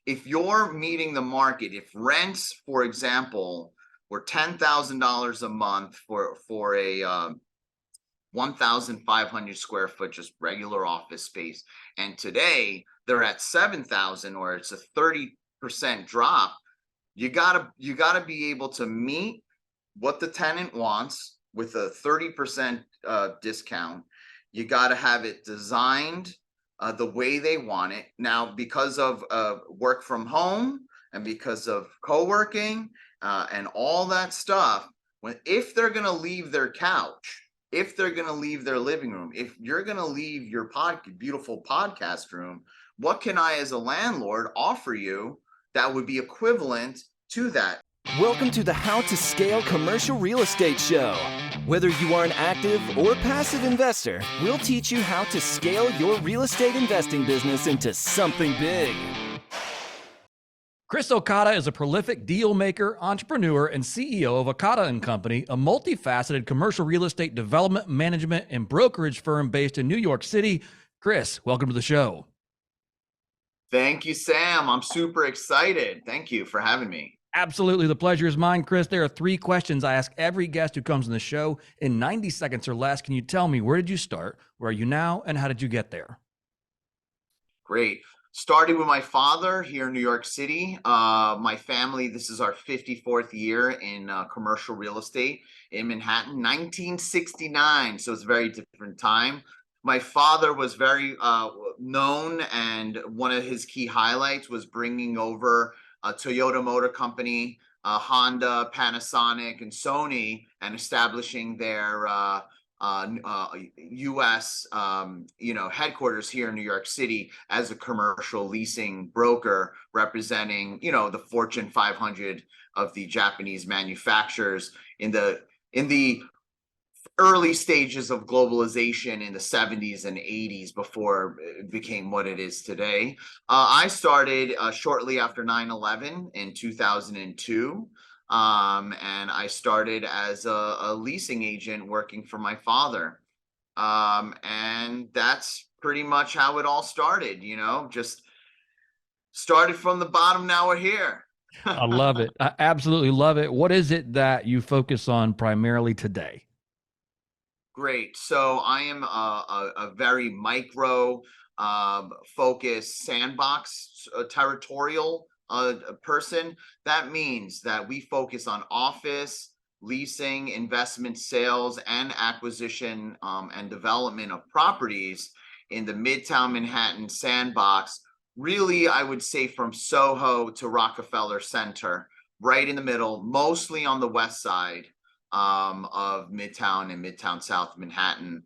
if you're meeting the market, if rents, for example, were $10,000 a month for a 1,500 square foot, just regular office space, and today they're at 7,000, or it's a 30% drop, you gotta be able to meet what the tenant wants with a 30% discount. You gotta have it designed the way they want it. Now, because of work from home and because of co-working and all that stuff, if they're gonna leave their couch, if they're going to leave their living room, if you're going to leave your beautiful podcast room, what can I, as a landlord, offer you that would be equivalent to that? Welcome to the How to Scale Commercial Real Estate Show. Whether you are an active or passive investor, we'll teach you how to scale your real estate investing business into something big. Chris Okada is a prolific deal maker, entrepreneur, and CEO of Okada Company, a multifaceted commercial real estate development, management, and brokerage firm based in New York City. Chris, welcome to the show. Thank you, Sam. I'm super excited. Thank you for having me. Absolutely. The pleasure is mine, Chris. There are 3 questions I ask every guest who comes on the show in 90 seconds or less. Can you tell me, where did you start? Where are you now? And how did you get there? Great. Started with my father here in New York City. My family, this is our 54th year in commercial real estate in Manhattan, 1969. So it's a very different time. My father was very known, and one of his key highlights was bringing over a Toyota Motor Company, Honda, Panasonic, and Sony, and establishing their U.S. Headquarters here in New York City as a commercial leasing broker, representing the Fortune 500 of the Japanese manufacturers in the early stages of globalization in the 70s and 80s, before it became what it is today. I started shortly after 9/11 in 2002. And I started as a leasing agent working for my father. And that's pretty much how it all started, just started from the bottom. Now we're here. I love it. I absolutely love it. What is it that you focus on primarily today? Great. So I am a very micro focused sandbox territorial person. That means that we focus on office, leasing, investment, sales, and acquisition and development of properties in the Midtown Manhattan sandbox. Really, I would say from Soho to Rockefeller Center, right in the middle, mostly on the west side of Midtown and Midtown South Manhattan.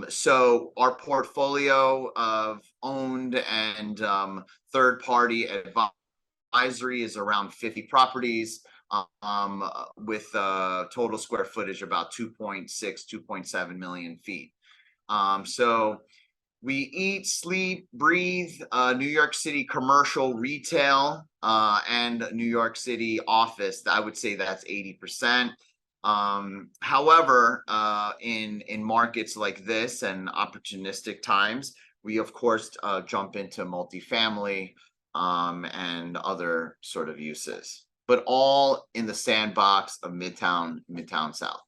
So our portfolio of owned and third-party advisory is around 50 properties, with total square footage about 2.7 million feet. So we eat, sleep, breathe New York City commercial retail and New York City office. I would say that's 80%. However, in markets like this and opportunistic times, we of course jump into multifamily and other sort of uses, but all in the sandbox of Midtown South.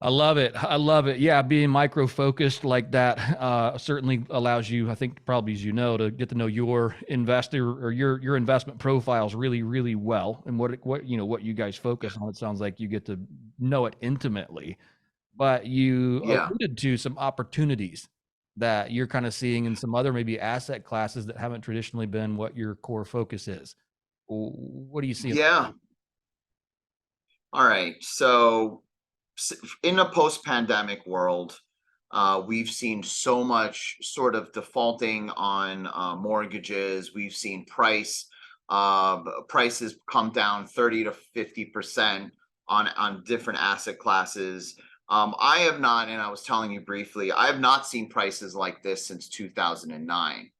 I love it. I love it. Yeah, being micro-focused like that certainly allows you, I think, probably as you know, to get to know your investor or your investment profiles really, really well, and what you guys focus on. It sounds like you get to know it intimately. But you alluded to some opportunities that you're kind of seeing in some other maybe asset classes that haven't traditionally been what your core focus is. What do you see? Yeah. All right. So in a post-pandemic world, we've seen so much sort of defaulting on mortgages. We've seen prices come down 30 to 50% on different asset classes. I have not, and I was telling you briefly, I have not seen prices like this since 2009.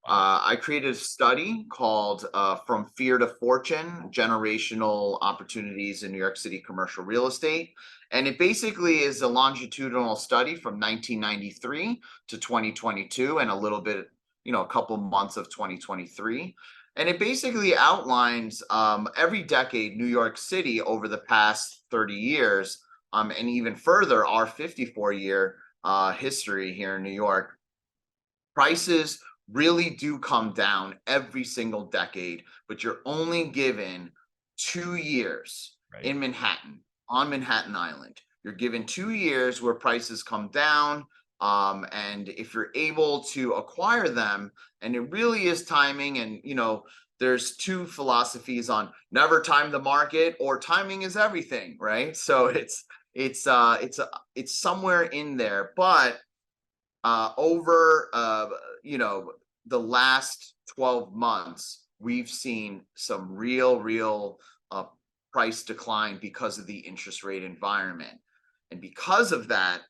I created a study called From Fear to Fortune, Generational Opportunities in New York City Commercial Real Estate. And it basically is a longitudinal study from 1993 to 2022 and a little bit, a couple months of 2023. And it basically outlines every decade New York City over the past 30 years, and even further, our 54-year history here in New York. Prices really do come down every single decade, but you're only given 2 years Right. in Manhattan, on Manhattan Island. You're given 2 years where prices come down. And if you're able to acquire them, and it really is timing, and there's two philosophies on never time the market or timing is everything, right? So it's somewhere in there, but over the last 12 months, we've seen some real uh, price decline because of the interest rate environment. And because of that,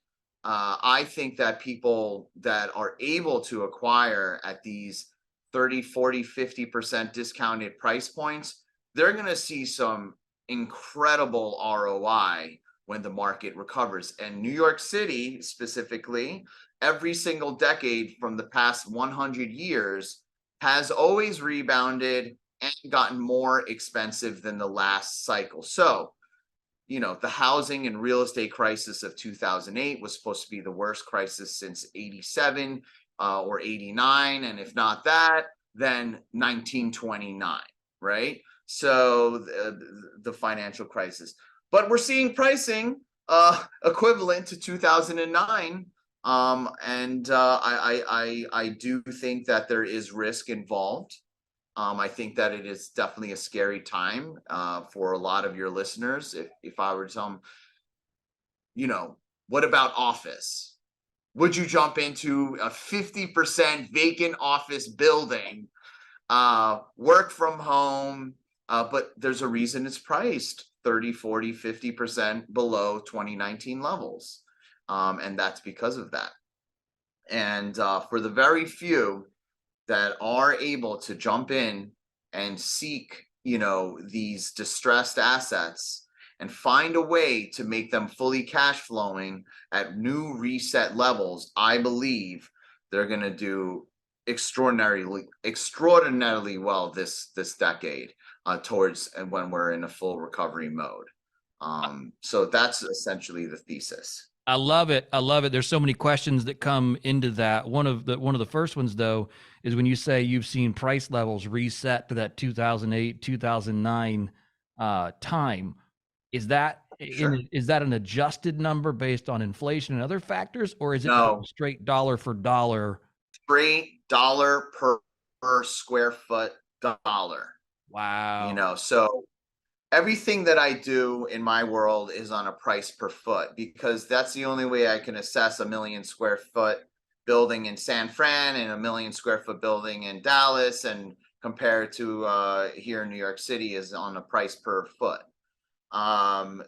I think that people that are able to acquire at these 30, 40, 50% discounted price points, they're going to see some incredible ROI when the market recovers. And New York City specifically, every single decade from the past 100 years has always rebounded and gotten more expensive than the last cycle. So, the housing and real estate crisis of 2008 was supposed to be the worst crisis since 87 or 89. And if not that, then 1929, right? So the financial crisis. But we're seeing pricing equivalent to 2009. And I do think that there is risk involved. I think that it is definitely a scary time for a lot of your listeners. If I were to tell them, what about office? Would you jump into a 50% vacant office building, work from home? But there's a reason it's priced 30, 40, 50% below 2019 levels. And that's because of that. And for the very few that are able to jump in and seek, these distressed assets and find a way to make them fully cash flowing at new reset levels, I believe they're going to do extraordinarily well this decade towards and when we're in a full recovery mode. So that's essentially the thesis. I love it. I love it. There's so many questions that come into that. One of the first ones though is when you say you've seen price levels reset to that 2008, 2009 time. Is that Sure. is that an adjusted number based on inflation and other factors, or is it just No, straight dollar for dollar? straight dollar per square foot dollar. Wow. So everything that I do in my world is on a price per foot, because that's the only way I can assess a 1,000,000 square foot building in San Fran and a 1,000,000 square foot building in Dallas, and compare it to here in New York City is on a price per foot.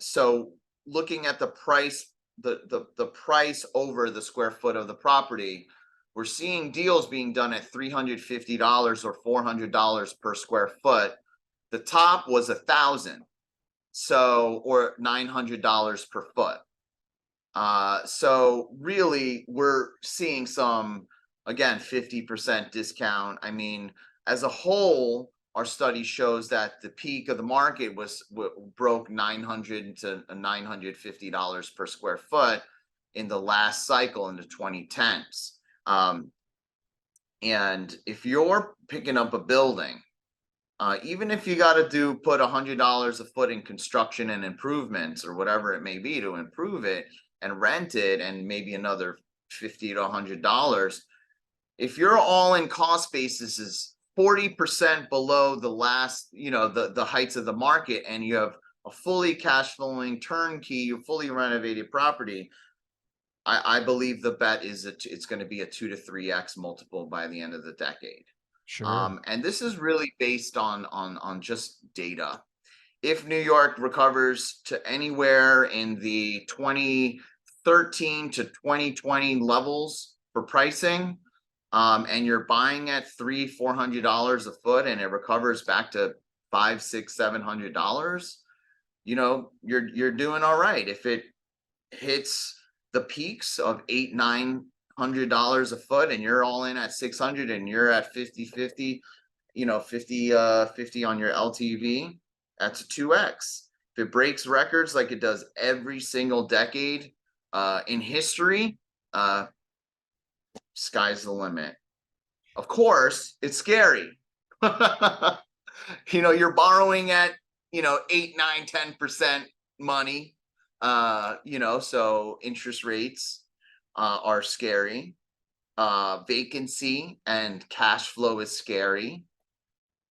So looking at the price, the price over the square foot of the property, we're seeing deals being done at $350 or $400 per square foot. The top was 1,000, so or $900 per foot. So really, we're seeing some, again, 50% discount. I mean, as a whole, our study shows that the peak of the market broke $900 to $950 per square foot in the last cycle in the 2010s. And if you're picking up a building, even if you got to put $100 a foot in construction and improvements or whatever it may be to improve it and rent it, and maybe another $50 to $100, if your all-in cost basis is 40% below the last, the heights of the market, and you have a fully cash flowing turnkey, fully renovated property, I believe the bet is that it's going to be a 2 to 3x multiple by the end of the decade. Sure. And this is really based on just data. If New York recovers to anywhere in the 2013 to 2020 levels for pricing, and you're buying at $300-400 a foot, and it recovers back to $500-600-700, you're doing all right. If it hits the peaks of $800-900 a foot, and you're all in at 600, and you're at 50-50, 50 on your LTV, that's a 2x. If it breaks records like it does every single decade in history, sky's the limit. Of course, it's scary. You're borrowing at 8, 9, 10% money. So interest rates are scary. Vacancy and cash flow is scary.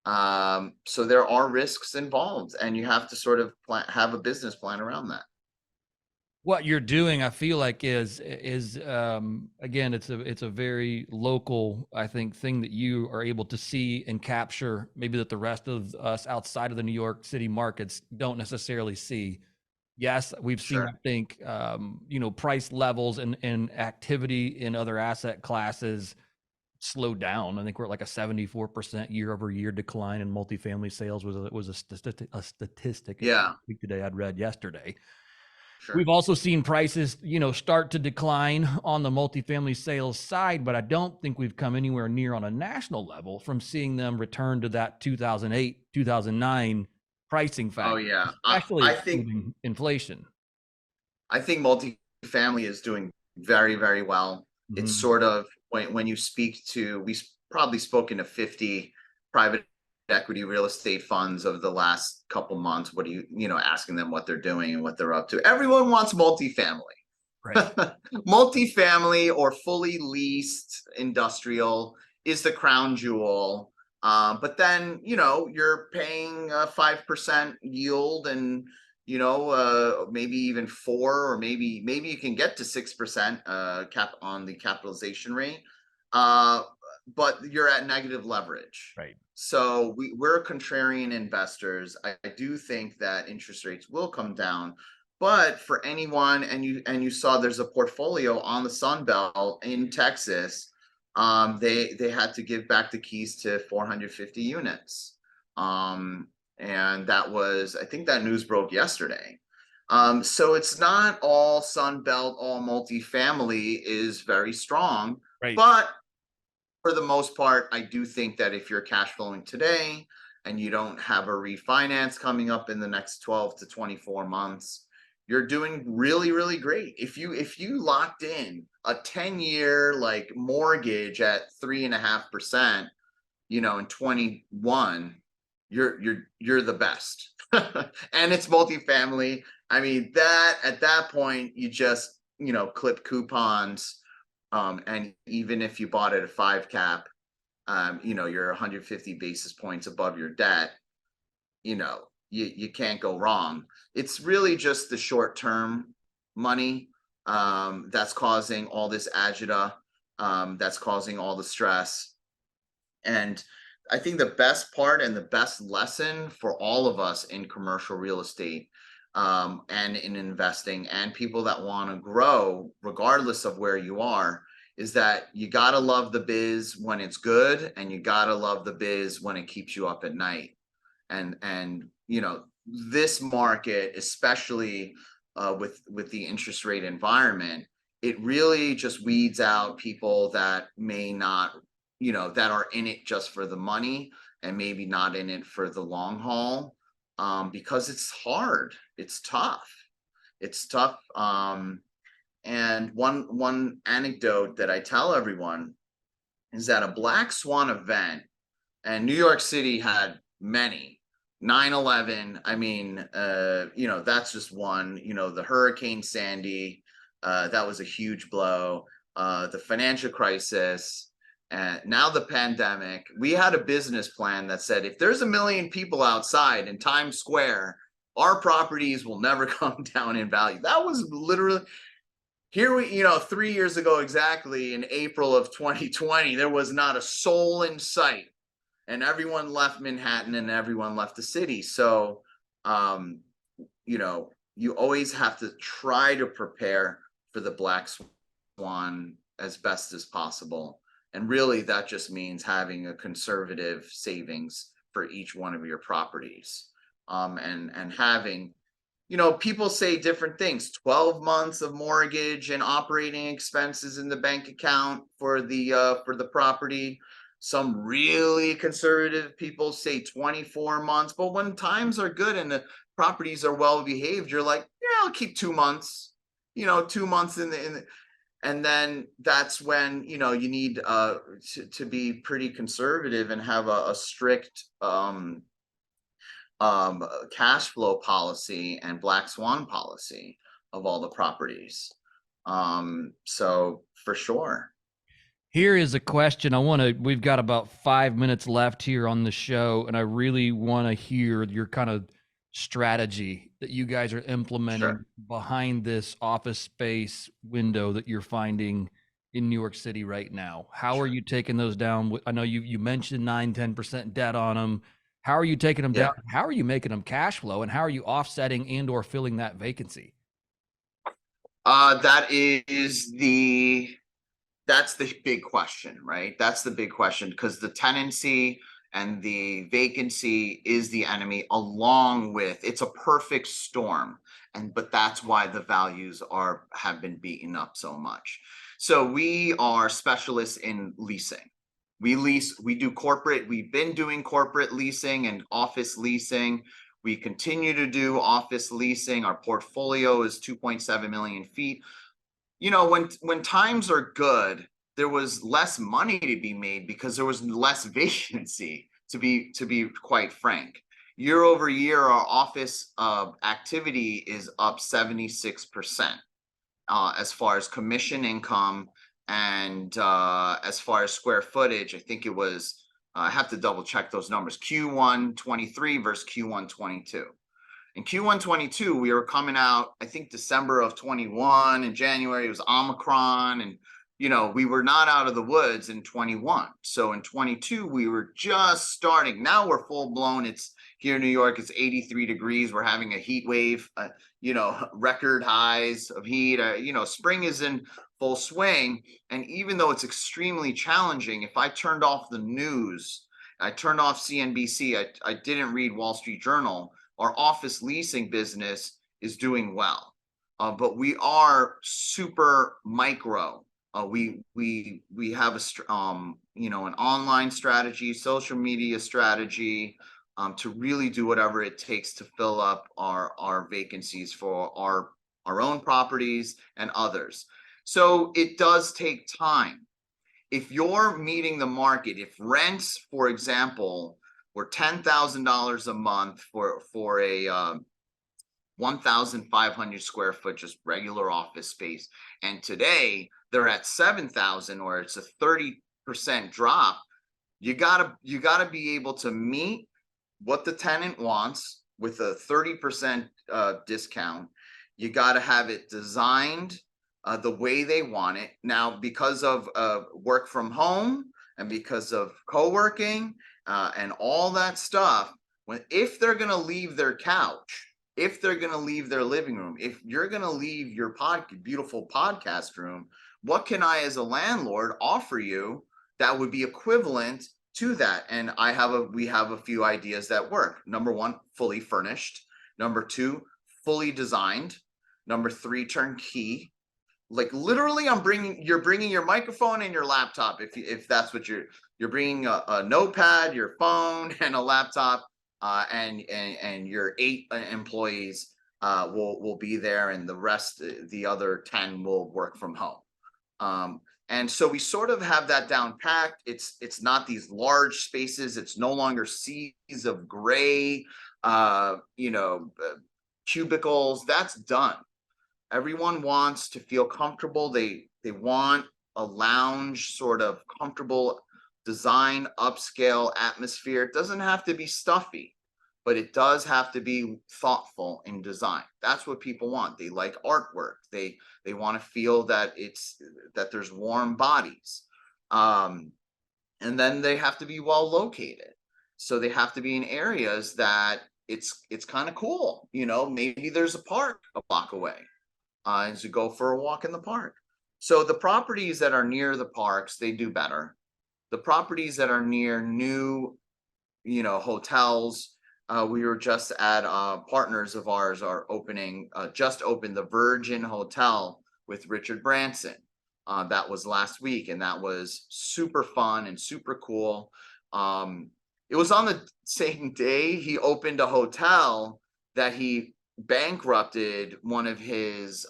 So there are risks involved, and you have to sort of have a business plan around that. What you're doing, I feel like, is again, it's a very local, I think, thing that you are able to see and capture, maybe that the rest of us outside of the New York City markets don't necessarily see. Yes, we've seen, Sure. I think, price levels and activity in other asset classes slow down. I think we're at like a 74% year over year decline in multifamily sales was a statistic Yeah, today I'd read yesterday. sure. We've also seen prices, start to decline on the multifamily sales side, but I don't think we've come anywhere near on a national level from seeing them return to that 2008, 2009 pricing Oh factor, yeah. especially excluding inflation. I think multifamily is doing very, very well. It's Mhm. sort of when you speak to, probably spoken to 50 private equity real estate funds over the last couple months. What do asking them what they're doing and what they're up to. Everyone wants multifamily. Right. Multifamily or fully leased industrial is the crown jewel. But then, you're paying a 5% yield and, maybe even 4, or maybe you can get to 6% cap on the capitalization rate. But you're at negative leverage. Right. So we're contrarian investors. I do think that interest rates will come down, but for anyone, and you saw there's a portfolio on the Sun Belt in Texas. They had to give back the keys to 450 units. And that was, I think that news broke yesterday. So it's not all Sun Belt, all multifamily is very strong, Right. but for the most part, I do think that if you're cash flowing today and you don't have a refinance coming up in the next 12 to 24 months, you're doing really, really great. If you locked in a 10-year like mortgage at 3.5%, in 21, you're the best. And it's multifamily. I mean, that at that point, you just, clip coupons. And even if you bought it at 5 cap, you're 150 basis points above your debt, you can't go wrong. It's really just the short term money that's causing all this agita, that's causing all the stress. And I think the best part and the best lesson for all of us in commercial real estate, and in investing, and people that want to grow, regardless of where you are, is that you got to love the biz when it's good, and you got to love the biz when it keeps you up at night. And this market, especially with the interest rate environment, it really just weeds out people that may not, that are in it just for the money and maybe not in it for the long haul, because it's hard, it's tough. And one anecdote that I tell everyone is that a black swan event, and New York City had many. 9/11, I mean, that's just one. The Hurricane Sandy, that was a huge blow. The financial crisis, and now the pandemic. We had a business plan that said if there's 1 million people outside in Times Square, our properties will never come down in value. That was literally here. 3 years ago exactly, in April of 2020, there was not a soul in sight, and everyone left Manhattan and everyone left the city. So, you always have to try to prepare for the black swan as best as possible. And really, that just means having a conservative savings for each one of your properties. And having, people say different things. 12 months of mortgage and operating expenses in the bank account for the property. Some really conservative people say 24 months, but when times are good and the properties are well behaved, you're like, yeah, I'll keep 2 months, 2 months and then that's when, you need to be pretty conservative and have a strict cash flow policy and black swan policy of all the properties. So for sure. Here is a question we've got about 5 minutes left here on the show, and I really want to hear your kind of strategy that you guys are implementing Sure. behind this office space window that you're finding in New York City right now. How are Sure. you taking those down? I know you mentioned 9-10% debt on them. How are you taking them Yeah. down? How are you making them cash flow, and how are you offsetting and or filling that vacancy? That is that's the big question, right? That's the big question because the tenancy and the vacancy is the enemy, along with it's a perfect storm. But that's why the values have been beaten up so much. So we are specialists in leasing. We do corporate, we've been doing corporate leasing and office leasing. We continue to do office leasing. Our portfolio is 2.7 million feet. When times are good, there was less money to be made because there was less vacancy, to be quite frank. Year over year, our office activity is up 76% as far as commission income, and as far as square footage. I think it was, I have to double check those numbers, Q1 23 versus Q1 22. In Q1 22, we were coming out, I think December of 21. In January, it was Omicron. And, we were not out of the woods in 21. So in 22, we were just starting. Now we're full blown. It's here in New York, it's 83 degrees. We're having a heat wave, record highs of heat. Spring is in full swing. And even though it's extremely challenging, if I turned off the news, I turned off CNBC, I didn't read Wall Street Journal, our office leasing business is doing well. But we are super micro. We have an online strategy, social media strategy, to really do whatever it takes to fill up our vacancies for our own properties and others. So it does take time. If you're meeting the market, if rents, for example, were $10,000 a month for a 1,500 square foot, just regular office space, and today they're at 7,000, or it's a 30% drop, you gotta be able to meet what the tenant wants with a 30% discount. You gotta have it designed the way they want it. Now, because of work from home and because of co-working and all that stuff, if they're going to leave their couch, if they're going to leave their living room, if you're going to leave your beautiful podcast room, what can I as a landlord offer you that would be equivalent to that? And we have a few ideas that work. Number one, fully furnished. Number two, fully designed. Number three, turnkey. Like literally, you're bringing your microphone and your laptop. If that's what you're bringing, a notepad, your phone, and a laptop, and your 8 employees will be there, and the rest, the other 10, will work from home. And so we sort of have that down packed. It's not these large spaces. It's no longer seas of gray, cubicles. That's done. Everyone wants to feel comfortable. They want a lounge, sort of comfortable design, upscale atmosphere. It doesn't have to be stuffy, but it does have to be thoughtful in design. That's what people want. They like artwork. They want to feel that there's warm bodies. And then they have to be well located. So they have to be in areas that it's kind of cool. Maybe there's a park a block away. And to go for a walk in the park. So the properties that are near the parks, they do better. The properties that are near new, hotels, we were just at partners of ours are just opened the Virgin Hotel with Richard Branson. That was last week, and that was super fun and super cool. It was on the same day he opened a hotel that he bankrupted one of his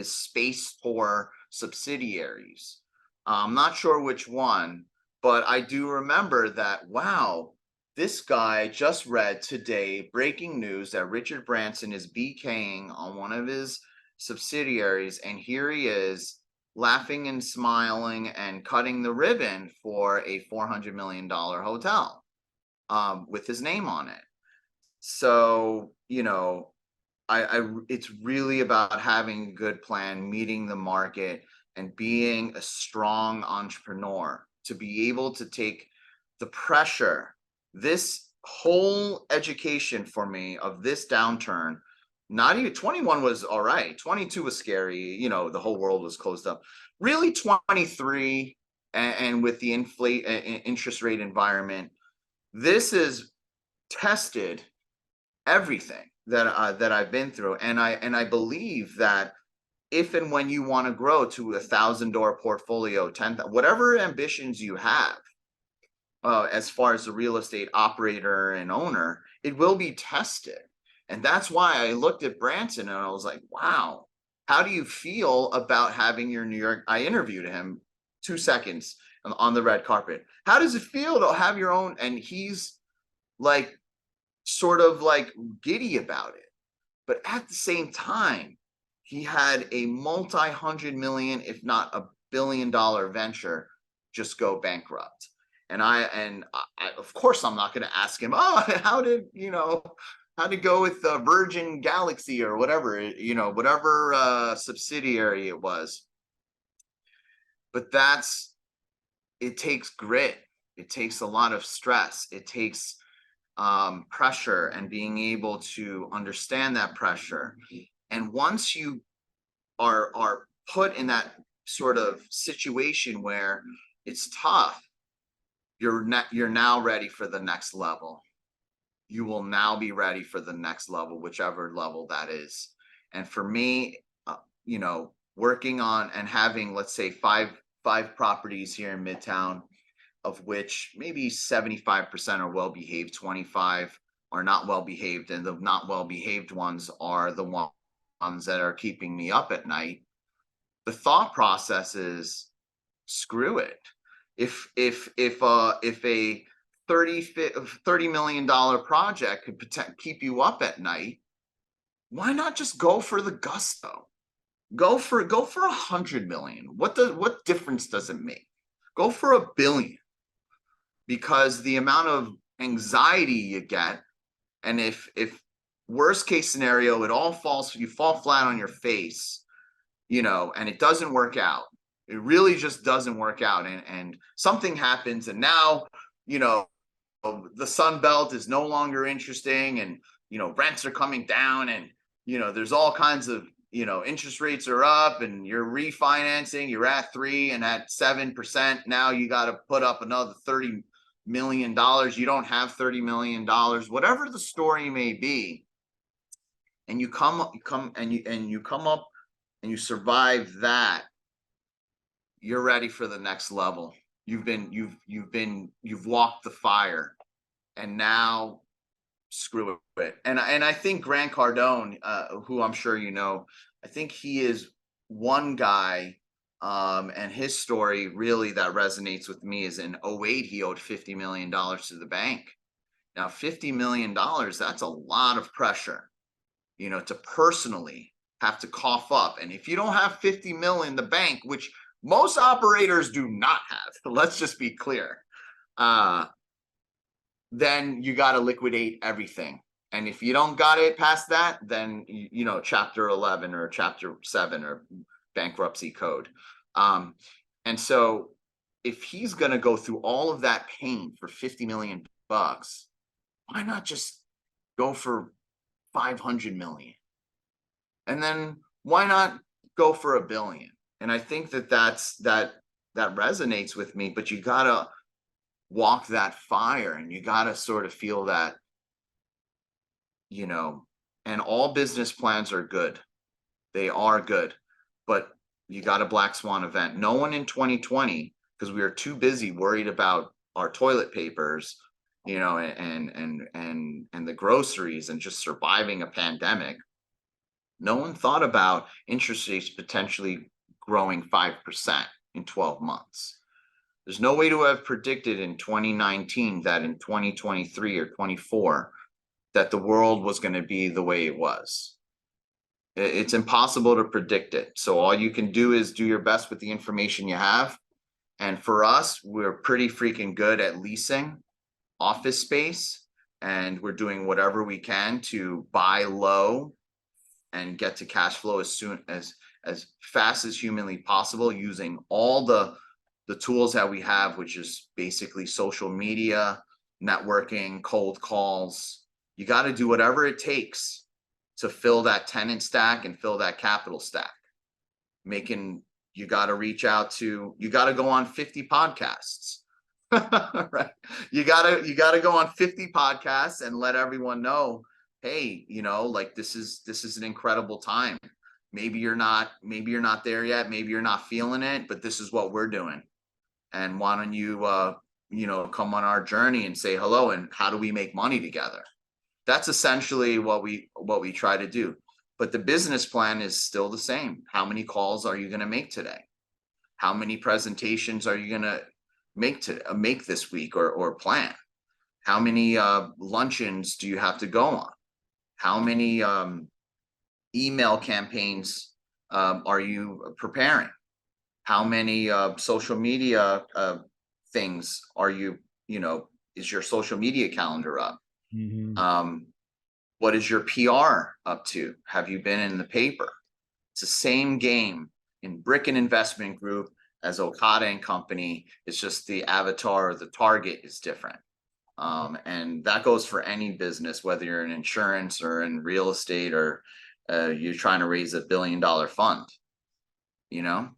space tour subsidiaries. I'm not sure which one, but I do remember that, wow, this guy just read today breaking news that Richard Branson is BKing on one of his subsidiaries, and here he is laughing and smiling and cutting the ribbon for a $400 million hotel with his name on it. So, it's really about having a good plan, meeting the market, and being a strong entrepreneur to be able to take the pressure. This whole education for me of this downturn, not even 21 was all right. 22 was scary. The whole world was closed up. Really, 23 and with the interest rate environment, this is tested everything that I've been through, and I believe that if and when you want to grow to $1,000 portfolio, 10, whatever ambitions you have, as far as the real estate operator and owner, it will be tested, and that's why I looked at Branson and I was like, wow, how do you feel about having your New York? I interviewed him 2 seconds on the red carpet. How does it feel to have your own? And he's like, sort of like giddy about it. But at the same time, he had a multi-hundred million, if not a billion-dollar venture just go bankrupt. And I of course, I'm not going to ask him, oh, how to go with the Virgin Galaxy or whatever, whatever subsidiary it was. But it takes grit. It takes a lot of stress. It takes pressure and being able to understand that pressure. And once you are put in that sort of situation where it's tough, you're now ready for the next level. You will now be ready for the next level, whichever level that is. And for me, working on and having, let's say, five properties here in Midtown, of which maybe 75% are well behaved, 25 are not well behaved, and the not well behaved ones are the ones that are keeping me up at night. The thought process is, screw it. If a $30 million project could keep you up at night, why not just go for the gusto? Go for 100 million. What difference does it make? Go for $1 billion. Because the amount of anxiety you get, and if worst case scenario, you fall flat on your face, and it doesn't work out. It really just doesn't work out, and something happens, and now the Sun Belt is no longer interesting, and rents are coming down, and there's all kinds of interest rates are up, and you're refinancing, you're at 3 and at 7%. Now you got to put up another $30 million. You don't have $30 million, whatever the story may be, and you come up and you survive that, you're ready for the next level. You've walked the fire, and now screw it. And I think Grant Cardone, who I'm sure I think he is one guy, and his story really that resonates with me is in 2008, he owed $50 million to the bank. Now, $50 million, that's a lot of pressure, to personally have to cough up. And if you don't have 50 million in the bank, which most operators do not have, let's just be clear, then you got to liquidate everything. And if you don't got it past that, then chapter 11 or chapter 7 or bankruptcy code. And so if he's going to go through all of that pain for 50 million bucks, why not just go for 500 million? And then why not go for $1 billion? And I think that resonates with me, but you got to walk that fire, and you got to sort of feel that, and all business plans are good. They are good, but You got a black swan event. No one in 2020, because we were too busy worried about our toilet papers, you know, and the groceries and just surviving a pandemic. No one thought about interest rates potentially growing 5% in 12 months. There's no way to have predicted in 2019 that in 2023 or 24 that the world was going to be the way it was. It's impossible to predict it. So all you can do is do your best with the information you have. And for us, we're pretty freaking good at leasing office space, and we're doing whatever we can to buy low and get to cash flow as fast as humanly possible, using all the tools that we have, which is basically social media, networking, cold calls. You got to do whatever it takes to fill that tenant stack and fill that capital stack. You got to reach out to, you got to go on 50 podcasts, right? You got to go on 50 podcasts and let everyone know, hey, you know, like this is an incredible time. Maybe you're not there yet. Maybe you're not feeling it, but this is what we're doing. And why don't you, you know, come on our journey and say hello, and how do we make money together? That's essentially what we try to do. But the business plan is still the same. How many calls are you going to make today? How many presentations are you going to make this week or plan? How many luncheons do you have to go on? How many email campaigns are you preparing? How many social media things are you know, is your social media calendar up? Mm-hmm. What is your PR up to? Have you been in the paper? It's the same game in Bricken Investment Group as Okada and Company. It's just the avatar or the target is different. And that goes for any business, whether you're in insurance or in real estate, or you're trying to raise $1 billion fund, you know?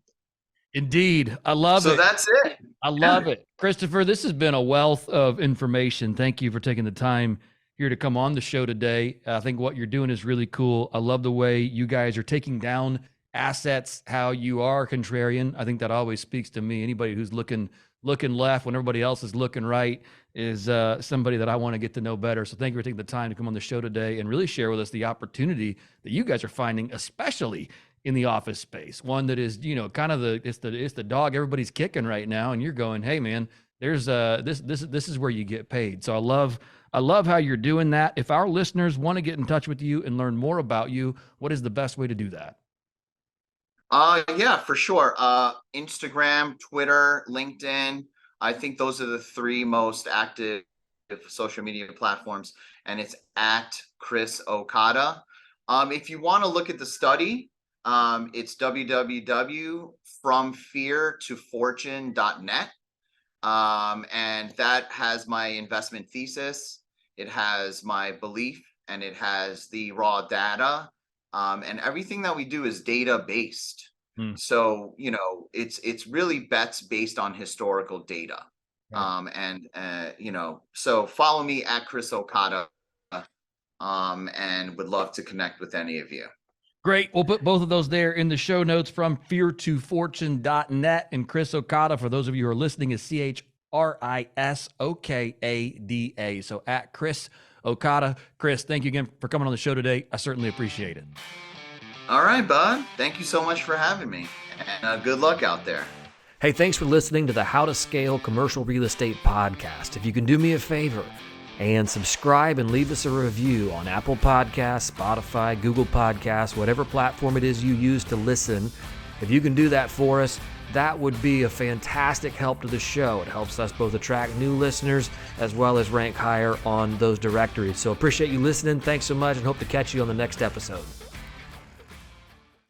Indeed. I love it. So that's it. I love it. Christopher, this has been a wealth of information. Thank you for taking the time here to come on the show today. I think what you're doing is really cool. I love the way you guys are taking down assets, how you are contrarian. I think that always speaks to me. Anybody who's looking left when everybody else is looking right is somebody that I want to get to know better. So thank you for taking the time to come on the show today and really share with us the opportunity that you guys are finding, especially in the office space. One that is, you know, kind of it's the dog everybody's kicking right now, and you're going, hey man, there's this is where you get paid. So I love how you're doing that. If our listeners want to get in touch with you and learn more about you, what is the best way to do that? Yeah, for sure. Instagram, Twitter, LinkedIn. I think those are the 3 most active social media platforms, and it's at Chris Okada. If you want to look at the study, it's www.fromfeartofortune.net. And that has my investment thesis. It has my belief, and it has the raw data. And everything that we do is data based. So, you know, it's really bets based on historical data. You know, so follow me at Chris Okada, and would love to connect with any of you. Great. We'll put both of those there in the show notes. From feartofortune.net, and Chris Okada, for those of you who are listening, is ChrisOkada. So at Chris Okada. Chris, thank you again for coming on the show today. I certainly appreciate it. All right, bud. Thank you so much for having me, and good luck out there. Hey, thanks for listening to the How to Scale Commercial Real Estate podcast. If you can do me a favor and subscribe and leave us a review on Apple Podcasts, Spotify, Google Podcasts, whatever platform it is you use to listen, if you can do that for us, that would be a fantastic help to the show. It helps us both attract new listeners as well as rank higher on those directories. So appreciate you listening. Thanks so much, and hope to catch you on the next episode.